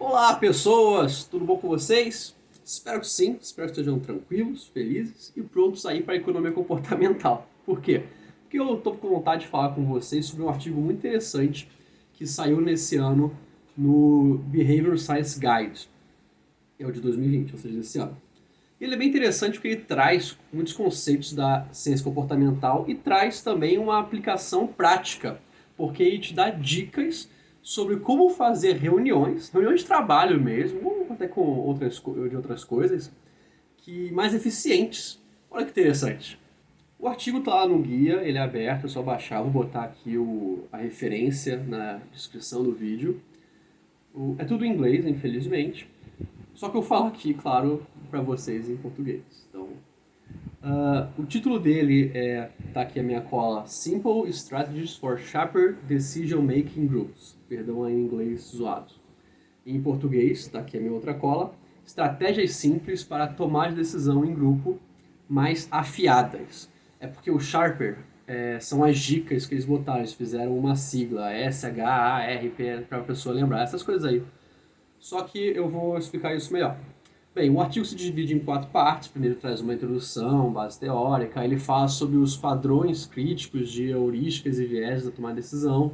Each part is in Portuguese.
Olá, pessoas! Tudo bom com vocês? Espero que sim, espero que estejam tranquilos, felizes e prontos aí para a economia comportamental. Por quê? Porque eu estou com vontade de falar com vocês sobre um artigo muito interessante que saiu nesse ano no Behavioral Science Guide, é o de 2020, ou seja, desse ano. Ele é bem interessante porque ele traz muitos conceitos da ciência comportamental e traz também uma aplicação prática, porque ele te dá dicas sobre como fazer reuniões de trabalho mesmo, ou até com de outras coisas, que mais eficientes. Olha que interessante. O artigo está lá no guia, ele é aberto, é só baixar, vou botar aqui a referência na descrição do vídeo. É tudo em inglês, infelizmente. Só que eu falo aqui, claro, para vocês em português. Então, o título dele tá aqui a minha cola, Simple Strategies for Sharper Decision Making Groups. Perdão aí em inglês zoado. Em português, tá aqui a minha outra cola, Estratégias simples para tomar decisão em grupo mais afiadas. É porque o Sharper são as dicas que eles botaram, eles fizeram uma sigla, SHARP, para a pessoa lembrar, essas coisas aí. Só que eu vou explicar isso melhor. Bem, o artigo se divide em quatro partes. Primeiro traz uma introdução, base teórica, ele fala sobre os padrões críticos de heurísticas e viés da tomada de decisão.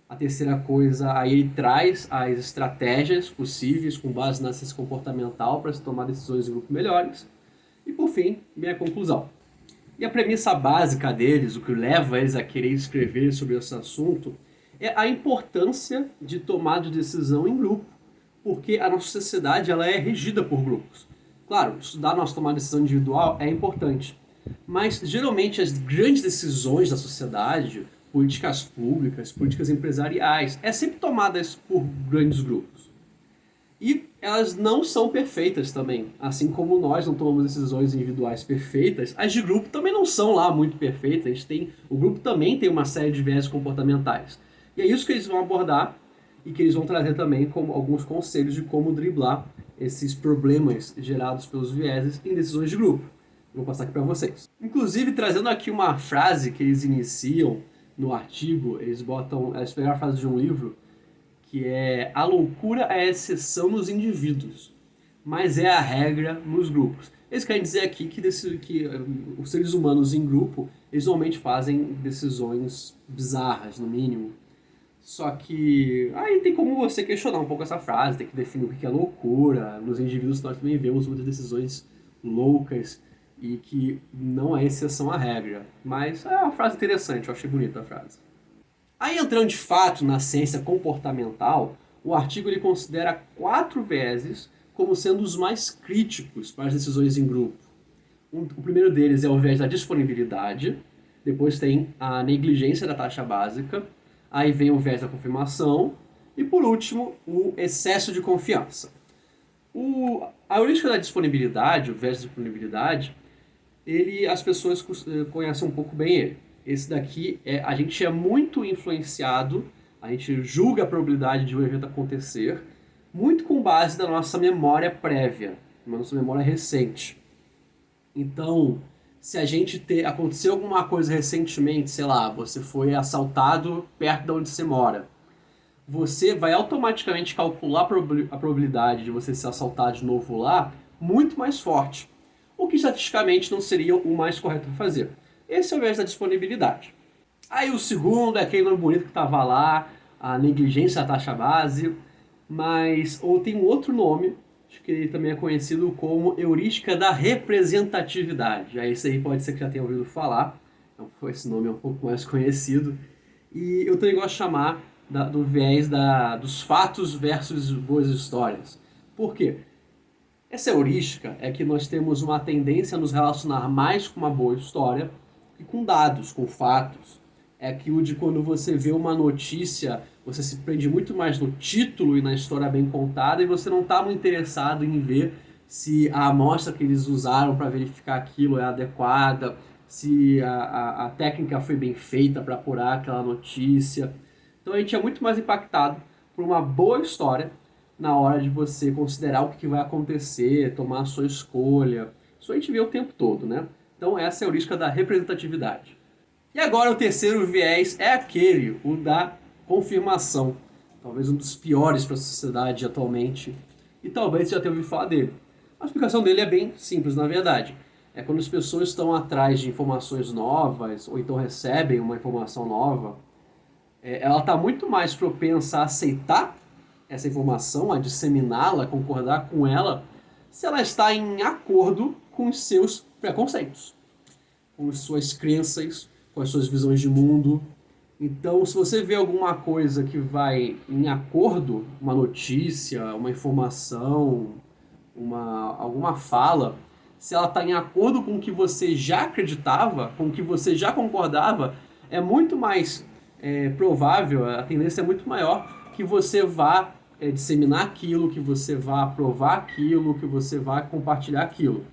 A terceira coisa, aí ele traz as estratégias possíveis com base na ciência comportamental para se tomar decisões em grupos melhores. E por fim, minha conclusão. E a premissa básica deles, o que leva eles a querer escrever sobre esse assunto, é a importância de tomar de decisão em grupo, porque a nossa sociedade ela é regida por grupos. Claro, estudar nossa tomada de decisão individual é importante, mas geralmente as grandes decisões da sociedade, políticas públicas, políticas empresariais, é sempre tomadas por grandes grupos. E elas não são perfeitas também. Assim como nós não tomamos decisões individuais perfeitas, as de grupo também não são lá muito perfeitas. O grupo também tem uma série de viés comportamentais. E é isso que eles vão abordar e que eles vão trazer também como alguns conselhos de como driblar esses problemas gerados pelos vieses em decisões de grupo. Vou passar aqui para vocês. Inclusive, trazendo aqui uma frase que eles iniciam no artigo, eles pegaram a frase de um livro, que é: a loucura é a exceção nos indivíduos, mas é a regra nos grupos. Eles querem dizer aqui que os seres humanos em grupo, eles normalmente fazem decisões bizarras, no mínimo. Só que aí tem como você questionar um pouco essa frase, tem que definir o que é loucura. Nos indivíduos nós também vemos muitas decisões loucas e que não é exceção à regra. Mas é uma frase interessante, eu achei bonita a frase. Aí entrando de fato na ciência comportamental, o artigo ele considera quatro vieses como sendo os mais críticos para as decisões em grupo. O primeiro deles é o viés da disponibilidade, depois tem a negligência da taxa básica, aí vem o viés da confirmação e por último o excesso de confiança. A heurística da disponibilidade, o viés da disponibilidade, as pessoas conhecem um pouco bem ele. Esse daqui, a gente é muito influenciado, a gente julga a probabilidade de um evento acontecer muito com base na nossa memória prévia, na nossa memória recente. Então, se a gente aconteceu alguma coisa recentemente, sei lá, você foi assaltado perto de onde você mora, você vai automaticamente calcular a probabilidade de você ser assaltado de novo lá muito mais forte, o que estatisticamente não seria o mais correto a fazer. Esse é o viés da disponibilidade. Aí o segundo é aquele nome bonito que estava lá, a negligência da taxa base, ou tem um outro nome, acho que ele também é conhecido como heurística da representatividade. Aí esse aí pode ser que já tenha ouvido falar, então esse nome é um pouco mais conhecido. E eu também gosto de chamar do viés dos fatos versus boas histórias. Por quê? Essa heurística é que nós temos uma tendência a nos relacionar mais com uma boa história e com dados, com fatos. É aquilo de quando você vê uma notícia, você se prende muito mais no título e na história bem contada e você não está muito interessado em ver se a amostra que eles usaram para verificar aquilo é adequada, se a técnica foi bem feita para apurar aquela notícia. Então a gente é muito mais impactado por uma boa história na hora de você considerar o que vai acontecer, tomar a sua escolha. Isso a gente vê o tempo todo, né? Então essa é a heurística da representatividade. E agora o terceiro viés é aquele, o da confirmação. talvez um dos piores para a sociedade atualmente, e talvez você já tenha ouvido falar dele. A explicação dele é bem simples, na verdade. É quando as pessoas estão atrás de informações novas, ou então recebem uma informação nova, ela está muito mais propensa a aceitar essa informação, a disseminá-la, a concordar com ela, se ela está em acordo com os seus preconceitos, com as suas crenças, com as suas visões de mundo. Então, se você vê alguma coisa que vai em acordo, uma notícia, uma informação, alguma fala, se ela está em acordo com o que você já acreditava, com o que você já concordava, é muito mais provável, a tendência é muito maior que você vá disseminar aquilo, que você vá aprovar aquilo, que você vá compartilhar aquilo.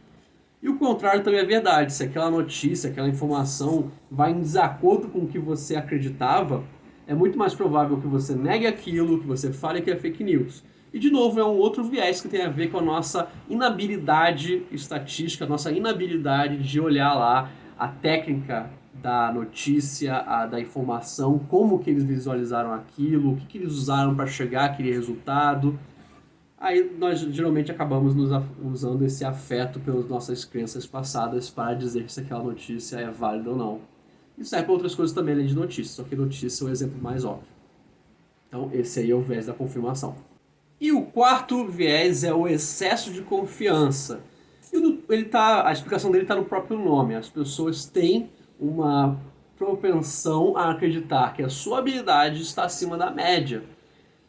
E o contrário também é verdade. Se aquela notícia, aquela informação vai em desacordo com o que você acreditava, é muito mais provável que você negue aquilo, que você fale que é fake news. E, de novo, é um outro viés que tem a ver com a nossa inabilidade estatística, a nossa inabilidade de olhar lá a técnica da notícia, da informação, como que eles visualizaram aquilo, o que eles usaram para chegar àquele resultado. Aí nós geralmente acabamos usando esse afeto pelas nossas crenças passadas para dizer se aquela notícia é válida ou não. Isso serve para outras coisas também além de notícia, só que notícia é o exemplo mais óbvio. Então esse aí é o viés da confirmação. E o quarto viés é o excesso de confiança. A explicação dele está no próprio nome. As pessoas têm uma propensão a acreditar que a sua habilidade está acima da média.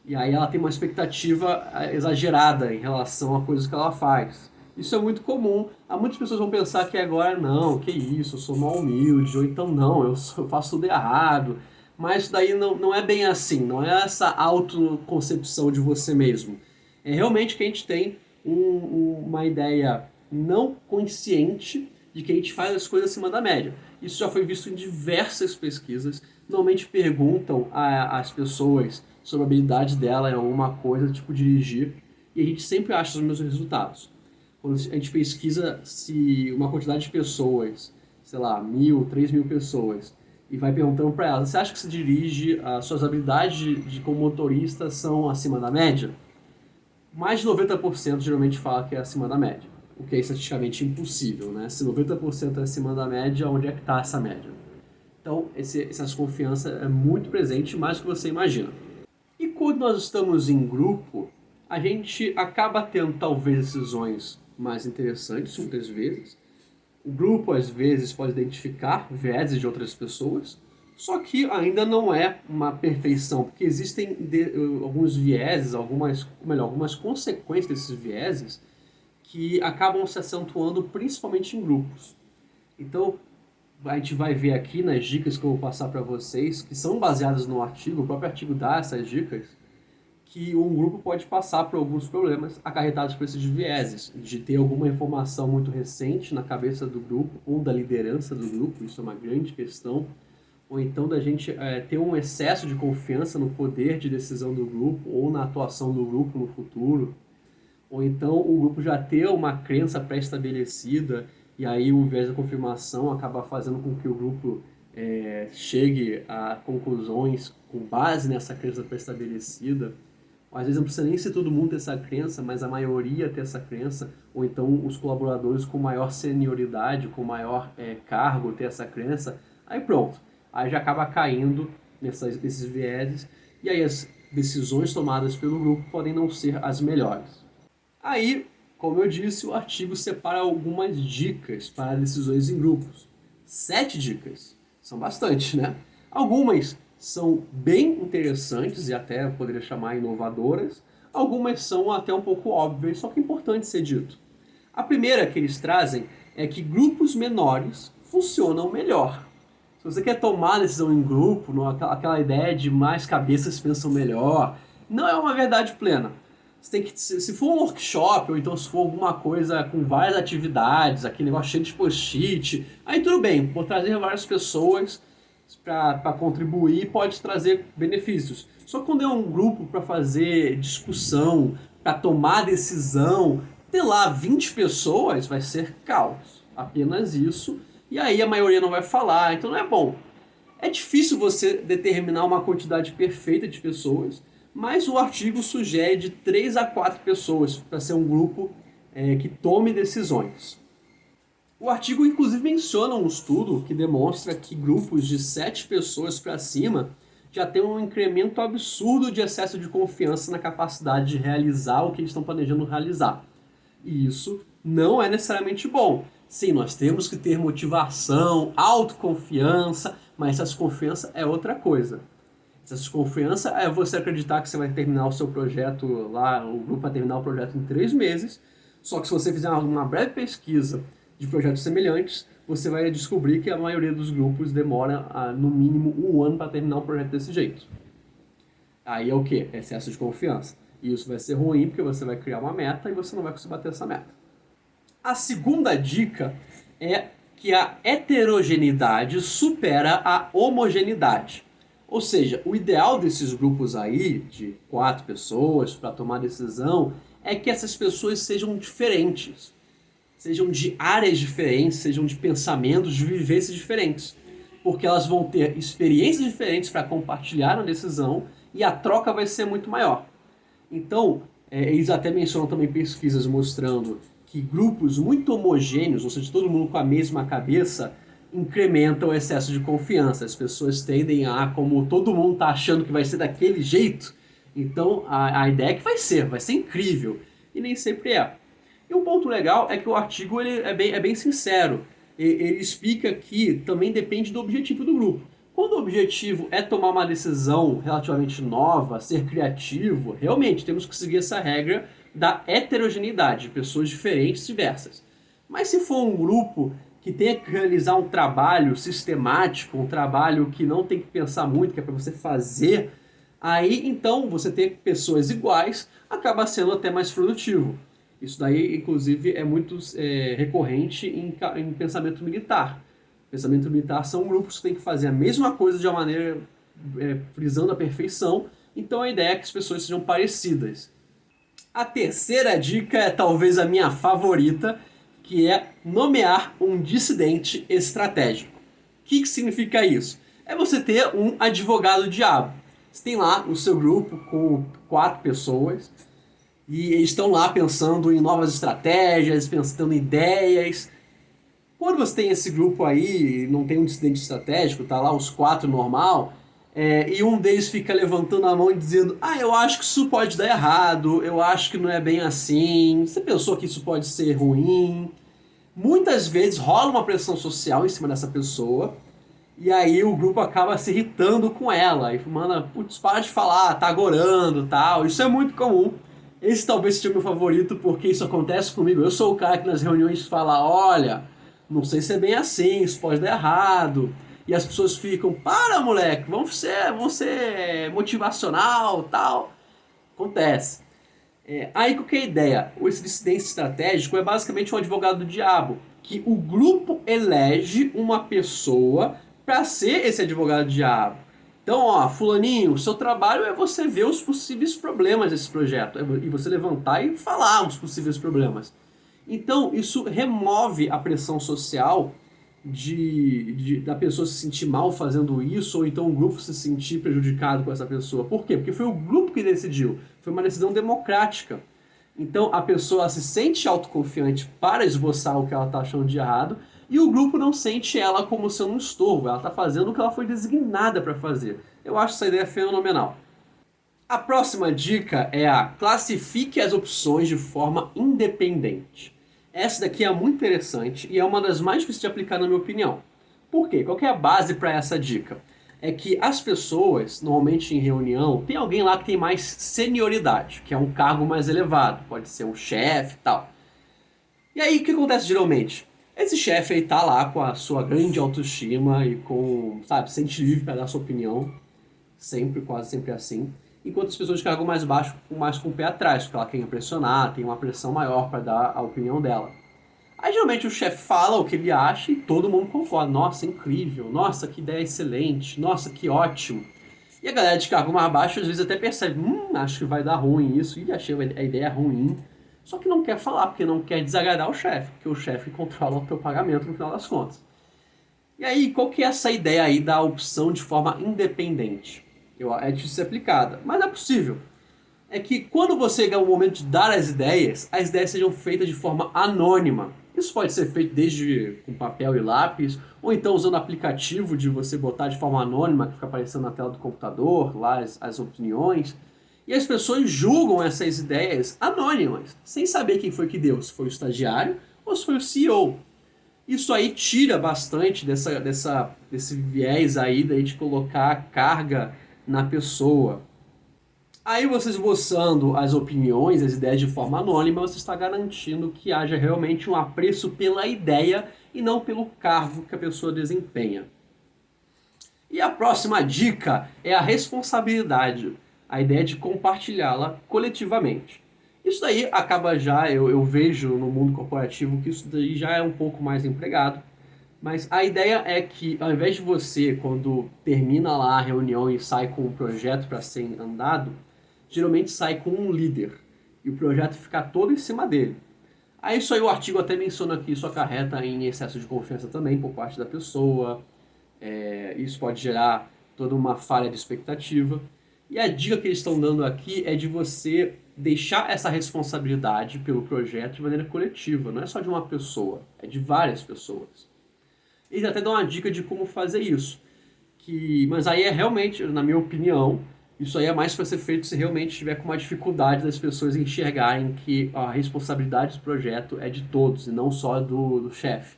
E aí ela tem uma expectativa exagerada em relação a coisas que ela faz. Isso é muito comum. Há muitas pessoas vão pensar que agora, não, que isso, eu sou mal humilde, ou então não, eu faço tudo errado. Mas isso daí não é bem assim, não é essa autoconcepção de você mesmo. É realmente que a gente tem uma ideia não consciente de que a gente faz as coisas acima da média. Isso já foi visto em diversas pesquisas. Normalmente perguntam às pessoas sobre a habilidade dela em alguma coisa, tipo dirigir, e a gente sempre acha os mesmos resultados. Quando a gente pesquisa se uma quantidade de pessoas, sei lá, 1.000, 3.000 pessoas, e vai perguntando para elas, você acha que se dirige, as suas habilidades como motorista são acima da média? Mais de 90% geralmente fala que é acima da média, o que é estatisticamente impossível, né? Se 90% é acima da média, onde é que está essa média? Então, essa desconfiança é muito presente, mais do que você imagina. E quando nós estamos em grupo, a gente acaba tendo talvez decisões mais interessantes, muitas vezes. O grupo, às vezes, pode identificar vieses de outras pessoas, só que ainda não é uma perfeição, porque existem alguns vieses, algumas consequências desses vieses que acabam se acentuando principalmente em grupos. Então, a gente vai ver aqui nas dicas que eu vou passar para vocês, que são baseadas no artigo, o próprio artigo dá essas dicas, que um grupo pode passar por alguns problemas acarretados por esses vieses, de ter alguma informação muito recente na cabeça do grupo ou da liderança do grupo, isso é uma grande questão, ou então da gente ter um excesso de confiança no poder de decisão do grupo ou na atuação do grupo no futuro, ou então o grupo já ter uma crença pré-estabelecida e aí o viés da confirmação acaba fazendo com que o grupo chegue a conclusões com base nessa crença pré-estabelecida. Às vezes não precisa nem ser todo mundo ter essa crença, mas a maioria ter essa crença, ou então os colaboradores com maior senioridade, com maior cargo ter essa crença, aí pronto. Aí já acaba caindo nesses vieses, e aí as decisões tomadas pelo grupo podem não ser as melhores. Aí, como eu disse, o artigo separa algumas dicas para decisões em grupos. 7 dicas. São bastante, né? Algumas são bem interessantes e até poderia chamar inovadoras. Algumas são até um pouco óbvias, só que é importante ser dito. A primeira que eles trazem é que grupos menores funcionam melhor. Se você quer tomar decisão em grupo, aquela ideia de mais cabeças pensam melhor, não é uma verdade plena. Você tem que, se for um workshop, ou então se for alguma coisa com várias atividades, aquele negócio cheio de post-it, aí tudo bem, vou trazer várias pessoas para contribuir pode trazer benefícios. Só quando é um grupo para fazer discussão, para tomar decisão, ter lá 20 pessoas vai ser caos. Apenas isso. E aí a maioria não vai falar, então não é bom. É difícil você determinar uma quantidade perfeita de pessoas, mas o artigo sugere de 3 a 4 pessoas para ser um grupo que tome decisões. O artigo inclusive menciona um estudo que demonstra que grupos de 7 pessoas para cima já tem um incremento absurdo de excesso de confiança na capacidade de realizar o que eles estão planejando realizar. E isso não é necessariamente bom. Sim, nós temos que ter motivação, autoconfiança, mas essa confiança é outra coisa. Essa confiança é você acreditar que você vai terminar o seu projeto lá, o grupo vai terminar o projeto em 3 meses, só que se você fizer uma breve pesquisa de projetos semelhantes, você vai descobrir que a maioria dos grupos demora no mínimo 1 ano para terminar um projeto desse jeito. Aí é o quê? Excesso de confiança. E isso vai ser ruim porque você vai criar uma meta e você não vai conseguir bater essa meta. A segunda dica é que a heterogeneidade supera a homogeneidade. Ou seja, o ideal desses grupos aí, de 4 pessoas para tomar decisão, é que essas pessoas sejam diferentes. Sejam de áreas diferentes, sejam de pensamentos, de vivências diferentes. Porque elas vão ter experiências diferentes para compartilhar a decisão e a troca vai ser muito maior. Então, eles até mencionam também pesquisas mostrando que grupos muito homogêneos, ou seja, todo mundo com a mesma cabeça, incrementam o excesso de confiança. As pessoas tendem a, como todo mundo está achando que vai ser daquele jeito, então a ideia é que vai ser incrível. E nem sempre é. E um ponto legal é que o artigo ele é bem sincero. Ele explica que também depende do objetivo do grupo. Quando o objetivo é tomar uma decisão relativamente nova, ser criativo, realmente temos que seguir essa regra da heterogeneidade, de pessoas diferentes e diversas. Mas se for um grupo que tenha que realizar um trabalho sistemático, um trabalho que não tem que pensar muito, que é para você fazer, aí então você ter pessoas iguais acaba sendo até mais produtivo. Isso daí, inclusive, é muito recorrente em pensamento militar. Pensamento militar são grupos que têm que fazer a mesma coisa de uma maneira frisando a perfeição, então a ideia é que as pessoas sejam parecidas. A terceira dica é talvez a minha favorita, que é nomear um dissidente estratégico. O que significa isso? É você ter um advogado-diabo. Você tem lá o seu grupo com 4 pessoas e eles estão lá pensando em novas estratégias, pensando em ideias. Quando você tem esse grupo aí, não tem um dissidente estratégico, tá lá os 4 normal, e um deles fica levantando a mão e dizendo: eu acho que isso pode dar errado, eu acho que não é bem assim, você pensou que isso pode ser ruim. Muitas vezes rola uma pressão social em cima dessa pessoa, e aí o grupo acaba se irritando com ela, e manda, putz, para de falar, tá agorando e tal. Isso é muito comum. Esse talvez seja o meu favorito, porque isso acontece comigo. Eu sou o cara que nas reuniões fala: olha, não sei se é bem assim, isso pode dar errado. E as pessoas ficam: para, moleque, vamos ser motivacional, tal. Acontece. Aí qual que é a ideia? Esse dissidente estratégico é basicamente um advogado do diabo, que o grupo elege uma pessoa para ser esse advogado do diabo. Então, fulaninho, o seu trabalho é você ver os possíveis problemas desse projeto, e você levantar e falar os possíveis problemas. Então, isso remove a pressão social da pessoa se sentir mal fazendo isso, ou então o grupo se sentir prejudicado com essa pessoa. Por quê? Porque foi o grupo que decidiu. Foi uma decisão democrática. Então a pessoa se sente autoconfiante para esboçar o que ela está achando de errado, e o grupo não sente ela como sendo um estorvo. Ela está fazendo o que ela foi designada para fazer. Eu acho essa ideia fenomenal. A próxima dica é a classifique as opções de forma independente. Essa daqui é muito interessante e é uma das mais difíceis de aplicar na minha opinião. Por quê? Qual que é a base para essa dica? É que as pessoas, normalmente em reunião, tem alguém lá que tem mais senioridade, que é um cargo mais elevado, pode ser um chefe e tal. E aí o que acontece geralmente? Esse chefe aí tá lá com a sua grande autoestima e com, sabe, sente livre para dar sua opinião, sempre, quase sempre assim. Enquanto as pessoas de cargo mais baixo ficam mais com o pé atrás, porque ela quer impressionar, tem uma pressão maior para dar a opinião dela. Aí geralmente o chefe fala o que ele acha e todo mundo concorda. Nossa, incrível, nossa, que ideia excelente, nossa, que ótimo. E a galera de cargo mais baixo às vezes até percebe: acho que vai dar ruim isso, e achei a ideia ruim. Só que não quer falar, porque não quer desagradar o chefe, porque o chefe controla o teu pagamento no final das contas. E aí, qual que é essa ideia aí da opção de forma independente? É difícil ser aplicada, mas é possível. é que quando você chegar o momento de dar as ideias sejam feitas de forma anônima. Isso pode ser feito desde com papel e lápis, ou então usando aplicativo de você botar de forma anônima, que fica aparecendo na tela do computador, lá as opiniões. E as pessoas julgam essas ideias anônimas, sem saber quem foi que deu, se foi o estagiário ou se foi o CEO. Isso aí tira bastante desse viés aí daí de colocar carga na pessoa. Aí você esboçando as opiniões, as ideias de forma anônima, você está garantindo que haja realmente um apreço pela ideia e não pelo cargo que a pessoa desempenha. E a próxima dica é a responsabilidade, a ideia de compartilhá-la coletivamente. Isso daí acaba já, eu vejo no mundo corporativo que isso daí já é um pouco mais empregado, mas a ideia é que ao invés de você, quando termina lá a reunião e sai com um projeto para ser andado, geralmente sai com um líder e o projeto fica todo em cima dele. Aí isso aí o artigo até menciona que isso acarreta em excesso de confiança também por parte da pessoa, isso pode gerar toda uma falha de expectativa. E a dica que eles estão dando aqui é de você deixar essa responsabilidade pelo projeto de maneira coletiva, não é só de uma pessoa, é de várias pessoas. Eles até dão uma dica de como fazer isso, mas aí é realmente, na minha opinião, isso aí é mais para ser feito se realmente tiver com uma dificuldade das pessoas enxergarem que a responsabilidade do projeto é de todos e não só do chefe.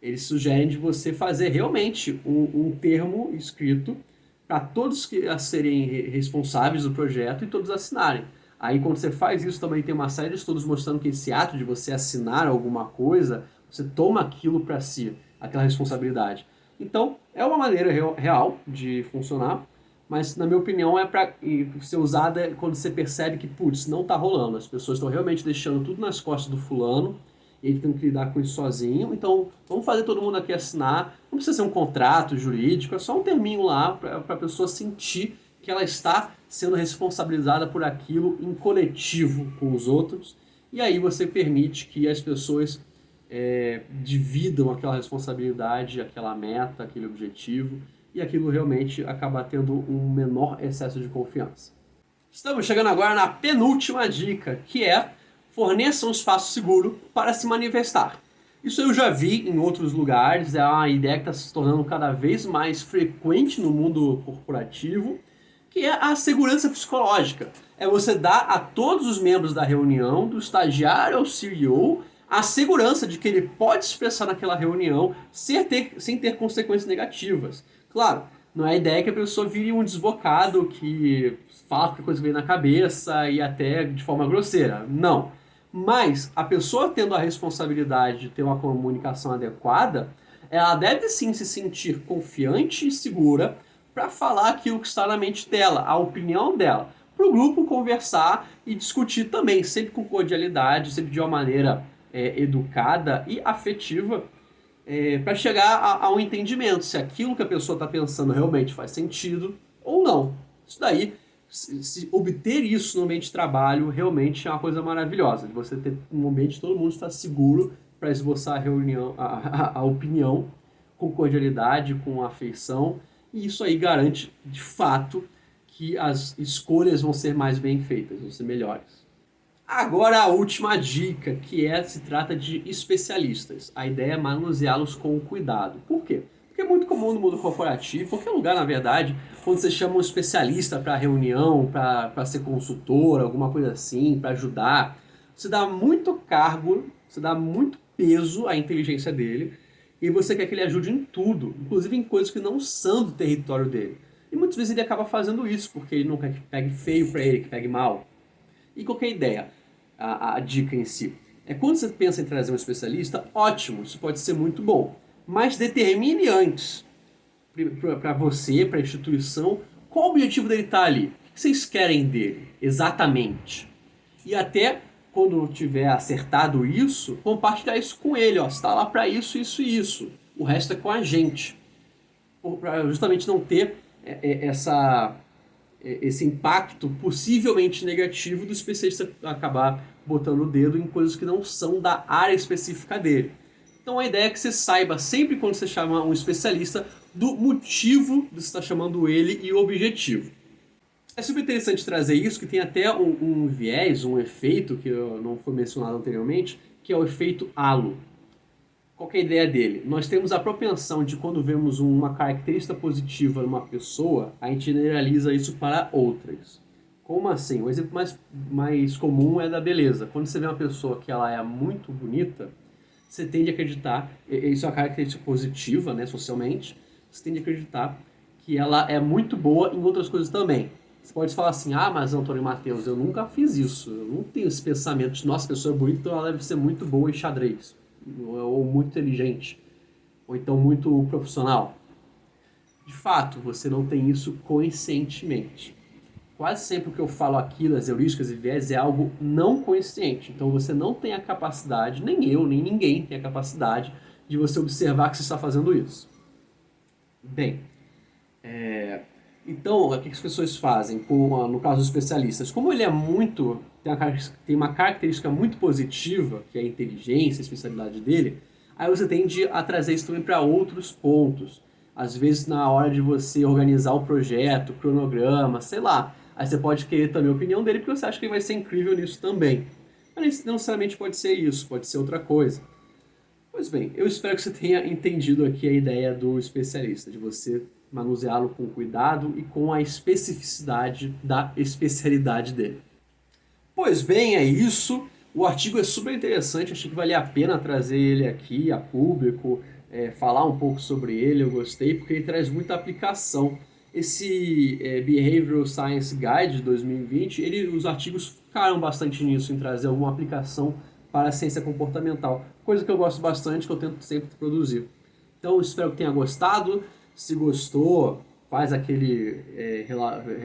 Eles sugerem de você fazer realmente um termo escrito para todos que a serem responsáveis do projeto e todos assinarem. Aí quando você faz isso também tem uma série de estudos mostrando que esse ato de você assinar alguma coisa, você toma aquilo para si, aquela responsabilidade. Então é uma maneira real de funcionar, mas na minha opinião é para ser usada quando você percebe que, putz, não está rolando, as pessoas estão realmente deixando tudo nas costas do fulano, ele tem que lidar com isso sozinho, então vamos fazer todo mundo aqui assinar, não precisa ser um contrato jurídico, é só um terminho lá para a pessoa sentir que ela está sendo responsabilizada por aquilo em coletivo com os outros, e aí você permite que as pessoas dividam aquela responsabilidade, aquela meta, aquele objetivo, e aquilo realmente acaba tendo um menor excesso de confiança. Estamos chegando agora na penúltima dica, que é forneça um espaço seguro para se manifestar. Isso eu já vi em outros lugares, é uma ideia que está se tornando cada vez mais frequente no mundo corporativo, que é a segurança psicológica. É você dar a todos os membros da reunião, do estagiário ao CEO, a segurança de que ele pode expressar naquela reunião sem ter consequências negativas. Claro, não é a ideia que a pessoa vire um desbocado que fala qualquer coisa que vem na cabeça e até de forma grosseira. Não. Mas a pessoa tendo a responsabilidade de ter uma comunicação adequada, ela deve sim se sentir confiante e segura para falar aquilo que está na mente dela, a opinião dela. Para o grupo conversar e discutir também, sempre com cordialidade, sempre de uma maneira educada e afetiva, para chegar a um entendimento se aquilo que a pessoa está pensando realmente faz sentido ou não. Isso daí, se obter isso no ambiente de trabalho, realmente é uma coisa maravilhosa, de você ter um ambiente que todo mundo está seguro para esboçar a reunião, a opinião com cordialidade, com afeição, e isso aí garante, de fato, que as escolhas vão ser mais bem feitas, vão ser melhores. Agora a última dica, se trata de especialistas. A ideia é manuseá-los com cuidado. Por quê? Porque é muito comum no mundo corporativo, qualquer lugar na verdade, quando você chama um especialista para reunião, para ser consultor, alguma coisa assim, para ajudar, você dá muito cargo, você dá muito peso à inteligência dele e você quer que ele ajude em tudo, inclusive em coisas que não são do território dele. E muitas vezes ele acaba fazendo isso, porque ele não quer que pegue feio para ele, que pegue mal. E qual que é a ideia? A dica em si. É quando você pensa em trazer um especialista, ótimo, isso pode ser muito bom. Mas determine antes, para você, para a instituição, qual o objetivo dele estar ali. O que vocês querem dele, exatamente. E até quando tiver acertado isso, compartilhar isso com ele. Ó, você está lá para isso, isso e isso. O resto é com a gente. Para justamente não ter esse impacto possivelmente negativo do especialista acabar botando o dedo em coisas que não são da área específica dele. Então a ideia é que você saiba sempre quando você chama um especialista do motivo de você estar chamando ele e o objetivo. É super interessante trazer isso, que tem até um viés, um efeito que não foi mencionado anteriormente, que é o efeito halo. Qual que é a ideia dele? Nós temos a propensão de quando vemos uma característica positiva numa pessoa, a gente generaliza isso para outras. Como assim? O exemplo mais comum é da beleza. Quando você vê uma pessoa que ela é muito bonita, você tende a acreditar, isso é uma característica positiva, né, socialmente, você tende a acreditar que ela é muito boa em outras coisas também. Você pode falar assim, ah, mas Antônio Matheus, eu nunca fiz isso, eu não tenho esse pensamento de, nossa, a pessoa é bonita, então ela deve ser muito boa em xadrez, ou muito inteligente, ou então muito profissional. De fato, você não tem isso conscientemente. Quase sempre o que eu falo aqui das heurísticas e viés é algo não consciente. Então você não tem a capacidade, nem eu, nem ninguém tem a capacidade de você observar que você está fazendo isso. Bem, então o que as pessoas fazem, no caso dos especialistas? Como ele é muito, tem uma característica muito positiva, que é a inteligência, a especialidade dele, aí você tende a trazer isso também para outros pontos. Às vezes na hora de você organizar o projeto, o cronograma, sei lá. Aí você pode querer também a opinião dele porque você acha que ele vai ser incrível nisso também. Mas não necessariamente pode ser isso, pode ser outra coisa. Pois bem, eu espero que você tenha entendido aqui a ideia do especialista, de você manuseá-lo com cuidado e com a especificidade da especialidade dele. Pois bem, é isso. O artigo é super interessante, achei que valia a pena trazer ele aqui a público, falar um pouco sobre ele, eu gostei, porque ele traz muita aplicação. Esse Behavioral Science Guide de 2020, os artigos ficaram bastante nisso, em trazer alguma aplicação para a ciência comportamental, coisa que eu gosto bastante, que eu tento sempre produzir. Então, espero que tenha gostado. Se gostou, faz aquele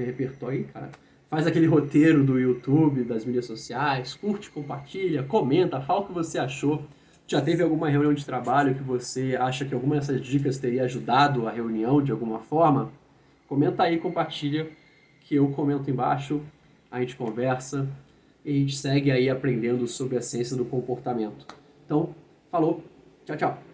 repertório aí, cara. Faz aquele roteiro do YouTube, das mídias sociais, curte, compartilha, comenta, fala o que você achou. Já teve alguma reunião de trabalho que você acha que alguma dessas dicas teria ajudado a reunião de alguma forma? Comenta aí, compartilha, que eu comento embaixo, a gente conversa e a gente segue aí aprendendo sobre a ciência do comportamento. Então, falou, tchau, tchau.